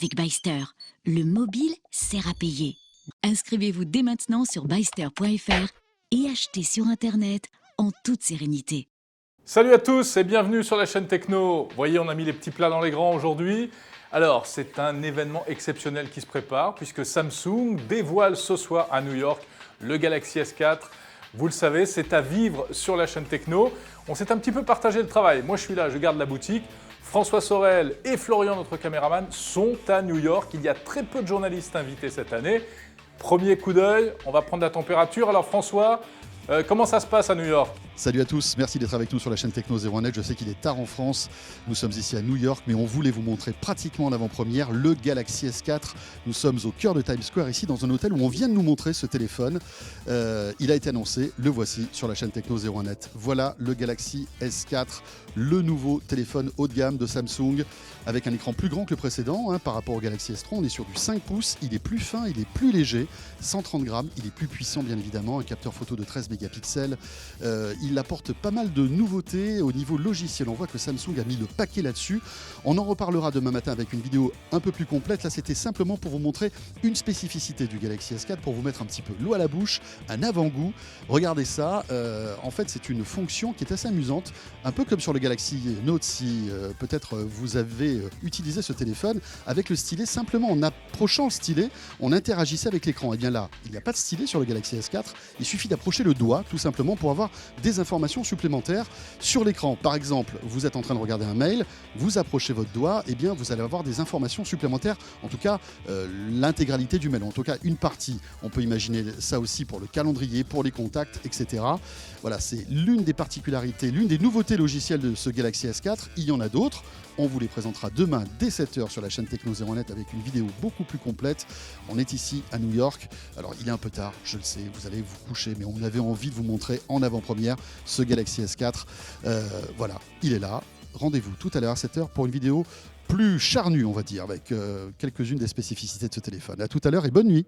Avec Byster, le mobile sert à payer. Inscrivez-vous dès maintenant sur byster.fr et achetez sur Internet en toute sérénité. Salut à tous et bienvenue sur la chaîne Techno. Vous voyez, on a mis les petits plats dans les grands aujourd'hui. Alors, c'est un événement exceptionnel qui se prépare puisque Samsung dévoile ce soir à New York le Galaxy S4. Vous le savez, c'est à vivre sur la chaîne Techno. On s'est un petit peu partagé le travail. Moi, je suis là, je garde la boutique. François Sorel et Florian, notre caméraman, sont à New York. Il y a très peu de journalistes invités cette année. Premier coup d'œil, on va prendre la température. Alors François, comment ça se passe à New York ? Salut à tous, merci d'être avec nous sur la chaîne Techno 01net. Je sais qu'il est tard en France, nous sommes ici à New York, mais on voulait vous montrer pratiquement en avant-première le Galaxy S4. Nous sommes au cœur de Times Square, ici dans un hôtel où on vient de nous montrer ce téléphone. Il a été annoncé, le voici sur la chaîne Techno 01net. Voilà le Galaxy S4, le nouveau téléphone haut de gamme de Samsung, avec un écran plus grand que le précédent par rapport au Galaxy S3. On est sur du 5 pouces, il est plus fin, il est plus léger, 130 grammes, il est plus puissant bien évidemment, un capteur photo de 13 mégapixels. Il apporte pas mal de nouveautés au niveau logiciel. On voit que Samsung a mis le paquet là-dessus. On en reparlera demain matin avec une vidéo un peu plus complète. Là, c'était simplement pour vous montrer une spécificité du Galaxy S4, pour vous mettre un petit peu l'eau à la bouche, un avant-goût. Regardez ça. En fait, c'est une fonction qui est assez amusante, un peu comme sur le Galaxy Note, si peut-être vous avez utilisé ce téléphone avec le stylet. Simplement, en approchant le stylet, on interagissait avec l'écran. Et bien là, il n'y a pas de stylet sur le Galaxy S4. Il suffit d'approcher le doigt, tout simplement, pour avoir des informations supplémentaires sur l'écran. Par exemple, vous êtes en train de regarder un mail, vous approchez votre doigt, et bien vous allez avoir des informations supplémentaires, en tout cas l'intégralité du mail, en tout cas une partie. On peut imaginer ça aussi pour le calendrier, pour les contacts, etc. Voilà, c'est l'une des particularités, l'une des nouveautés logicielles de ce Galaxy S4. Il y en a d'autres. On vous les présentera demain dès 7h sur la chaîne Techno 01net avec une vidéo beaucoup plus complète. On est ici à New York. Alors il est un peu tard, je le sais, vous allez vous coucher, mais on avait envie de vous montrer en avant-première ce Galaxy S4. Voilà, il est là. Rendez-vous tout à l'heure à 7h pour une vidéo plus charnue, on va dire, avec quelques-unes des spécificités de ce téléphone. À tout à l'heure et bonne nuit.